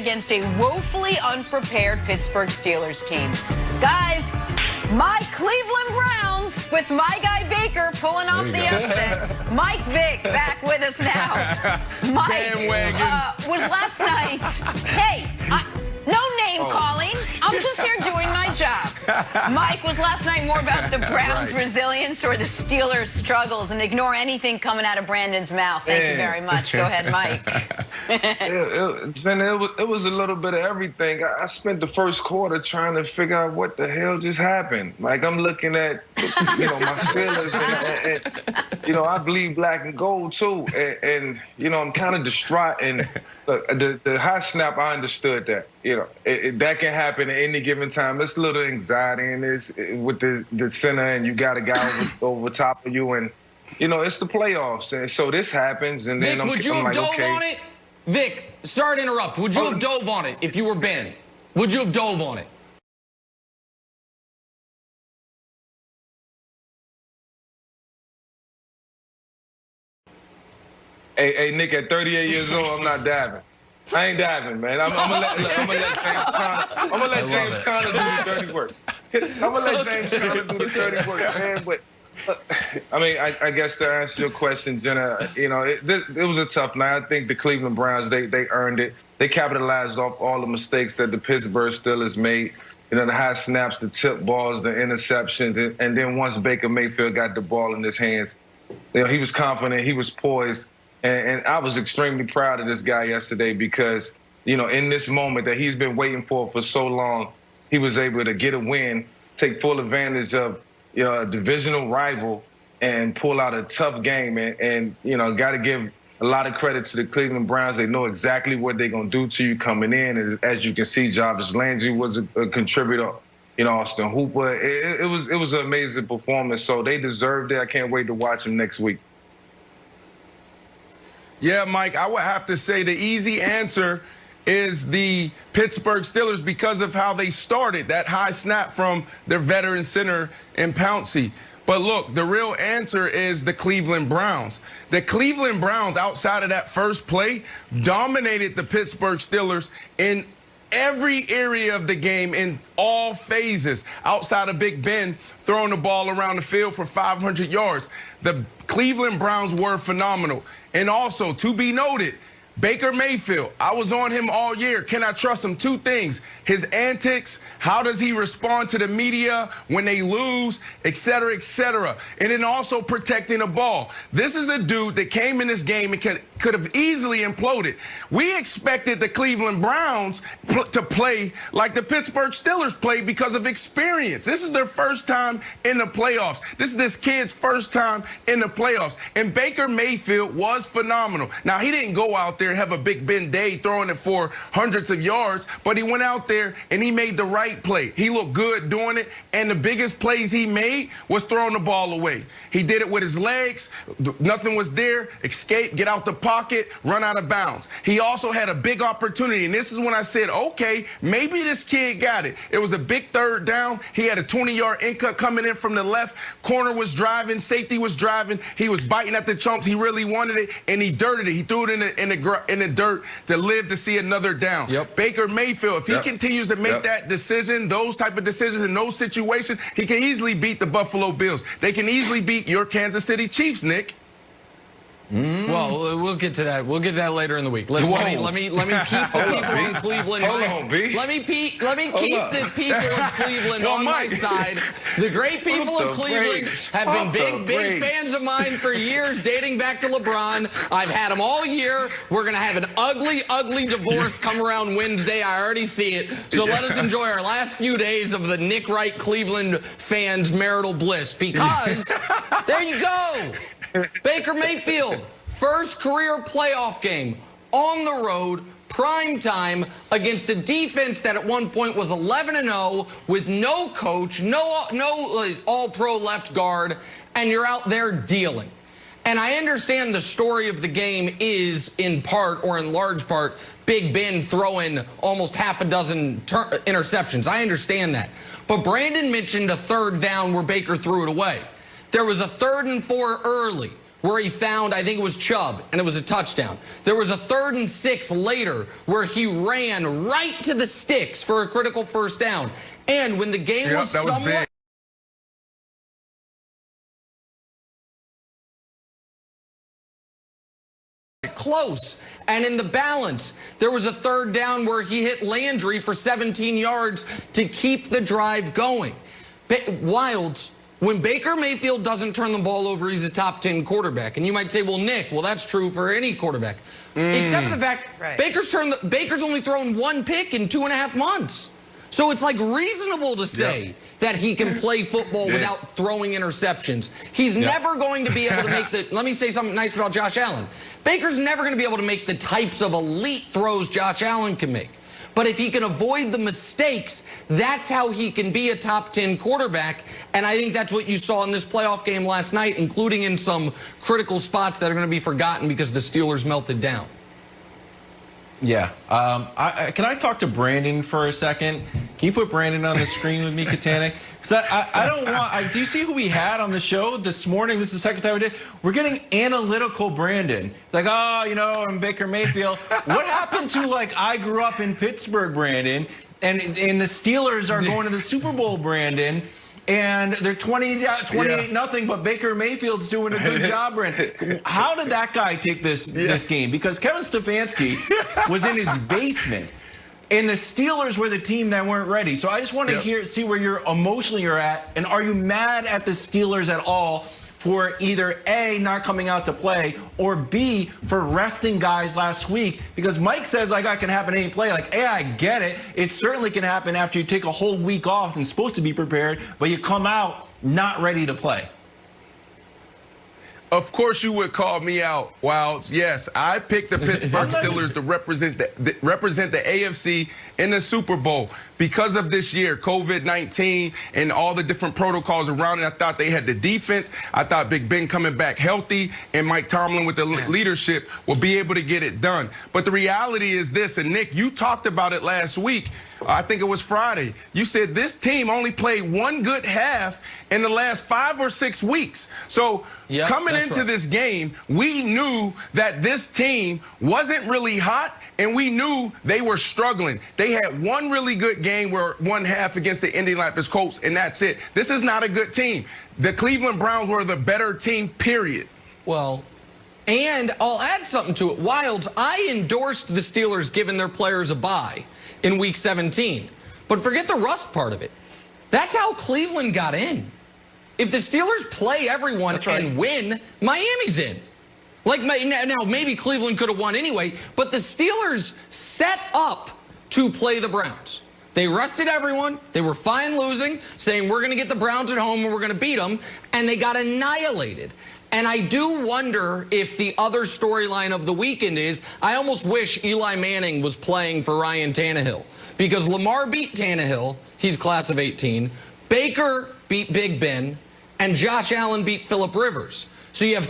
against a woefully unprepared Pittsburgh Steelers team. Guys, my Cleveland Browns, with my guy Baker pulling off the upset. Mike Vick back with us now. Mike was last night. Hey, no name calling. I'm just here doing my job. Mike, was last night more about the Browns' resilience or the Steelers' struggles? And ignore anything coming out of Brandon's mouth. Thank you very much. Go ahead, Mike. It was a little bit of everything. I spent the first quarter trying to figure out what the hell just happened. Like, I'm looking at, my Steelers, and I bleed black and gold too. And I'm kind of distraught. And look, the high snap, I understood that. That can happen at any given time. There's a little anxiety in this with the center, and you got a guy over top of you, and it's the playoffs, and so this happens. And Vick, then would you have dove on it? Vick, sorry to interrupt. Would you have dove on it if you were Ben? Would you have dove on it? Hey, Nick, at 38 years old, I'm not diving. I ain't diving, man. I'm gonna let James Conner do the dirty work. I'm gonna let James Conner do the dirty work, man. But I guess to answer your question, Jenna, it was a tough night. I think the Cleveland Browns, they earned it. They capitalized off all the mistakes that the Pittsburgh Steelers made. The high snaps, the tip balls, the interceptions, and then once Baker Mayfield got the ball in his hands, he was confident, he was poised. And I was extremely proud of this guy yesterday because, in this moment that he's been waiting for so long, he was able to get a win, take full advantage of a divisional rival, and pull out a tough game. And got to give a lot of credit to the Cleveland Browns. They know exactly what they're going to do to you coming in. As you can see, Jarvis Landry was a contributor. Austin Hooper. It was an amazing performance. So they deserved it. I can't wait to watch them next week. Yeah, Mike, I would have to say the easy answer is the Pittsburgh Steelers because of how they started, that high snap from their veteran center in Pouncey. But look, the real answer is the Cleveland Browns. The Cleveland Browns, outside of that first play, dominated the Pittsburgh Steelers in every area of the game in all phases, outside of Big Ben throwing the ball around the field for 500 yards. The Cleveland Browns were phenomenal. And also, to be noted, Baker Mayfield, I was on him all year. Can I trust him? Two things: his antics, how does he respond to the media when they lose, et cetera, et cetera. And then also protecting the ball. This is a dude that came in this game and could have easily imploded. We expected the Cleveland Browns to play like the Pittsburgh Steelers played because of experience. This is their first time in the playoffs. This is this kid's first time in the playoffs. And Baker Mayfield was phenomenal. Now, he didn't go out there and have a Big Ben day throwing it for hundreds of yards, but he went out there and he made the right play. He looked good doing it, and the biggest plays he made was throwing the ball away. He did it with his legs. Nothing was there. Escape, get out the pocket, run out of bounds. He also had a big opportunity, and this is when I said, okay, maybe this kid got it. It was a big third down. He had a 20-yard in cut coming in from the left. Corner was driving. Safety was driving. He was biting at the chumps. He really wanted it, and he dirted it. He threw it in the dirt to live to see another down. Yep. Baker Mayfield, if he continues to make that decision, those type of decisions in those situations, he can easily beat the Buffalo Bills. They can easily beat your Kansas City Chiefs, Nick. Well, we'll get to that. We'll get to that later in the week. Let me keep the people in Cleveland. Let me keep the people of Cleveland on my side. The great people of Cleveland have been big fans of mine for years, dating back to LeBron. I've had them all year. We're gonna have an ugly divorce come around Wednesday. I already see it. So let us enjoy our last few days of the Nick Wright Cleveland fans' marital bliss, because there you go. Baker Mayfield, first career playoff game on the road, prime time, against a defense that at one point was 11-0 with no coach, no all-pro left guard, and you're out there dealing. And I understand the story of the game is in part, or in large part, Big Ben throwing almost half a dozen interceptions. I understand that. But Brandon mentioned a third down where Baker threw it away. There was a 3rd and 4 early where he found, I think it was Chubb, and it was a touchdown. There was a 3rd and 6 later where he ran right to the sticks for a critical first down. And when the game was somewhat close and in the balance, there was a 3rd down where he hit Landry for 17 yards to keep the drive going. Wilds, when Baker Mayfield doesn't turn the ball over, he's a top 10 quarterback. And you might say, well, Nick, well, that's true for any quarterback. Except for the fact Baker's only thrown 1 pick in 2.5 months. So it's like reasonable to say that he can play football without throwing interceptions. He's never going to be able to make the, let me say something nice about Josh Allen. Baker's never going to be able to make the types of elite throws Josh Allen can make. But if he can avoid the mistakes, that's how he can be a top 10 quarterback. And I think that's what you saw in this playoff game last night, including in some critical spots that are going to be forgotten because the Steelers melted down. Yeah. Can I talk to Brandon for a second? Can you put Brandon on the screen with me, Katana? Because I don't want... do you see who we had on the show this morning? This is the second time we did. We're getting analytical Brandon. Like, oh, you know, I'm Baker Mayfield. What happened to, like, I grew up in Pittsburgh, Brandon, and the Steelers are going to the Super Bowl, Brandon, and they're 28-0, but Baker Mayfield's doing a good job, Brandon. How did that guy take this game? Because Kevin Stefanski was in his basement, and the Steelers were the team that weren't ready. So I just want to see where you're emotionally at, and are you mad at the Steelers at all for either A, not coming out to play, or B, for resting guys last week? Because Mike says like that can happen any play. Like, A, I get it. It certainly can happen after you take a whole week off and supposed to be prepared, but you come out not ready to play. Of course you would call me out, Wilds. Yes, I picked the Pittsburgh Steelers to represent the AFC in the Super Bowl. Because of this year, COVID-19 and all the different protocols around it, I thought they had the defense. I thought Big Ben coming back healthy and Mike Tomlin with the leadership will be able to get it done. But the reality is this, and Nick, you talked about it last week. I think it was Friday. You said this team only played 1 good half in the last 5 or 6 weeks. So coming into this game, we knew that this team wasn't really hot, and we knew they were struggling. They had 1 really good game where 1 half against the Indianapolis Colts, and that's it. This is not a good team. The Cleveland Browns were the better team, period. Well, and I'll add something to it. Wilds, I endorsed the Steelers giving their players a bye in Week 17. But forget the rust part of it. That's how Cleveland got in. If the Steelers play everyone and win, Miami's in. Like, now, maybe Cleveland could have won anyway, but the Steelers set up to play the Browns. They rested everyone. They were fine losing, saying we're going to get the Browns at home and we're going to beat them, and they got annihilated. And I do wonder if the other storyline of the weekend is, I almost wish Eli Manning was playing for Ryan Tannehill, because Lamar beat Tannehill, he's class of 18, Baker beat Big Ben, and Josh Allen beat Phillip Rivers. So you have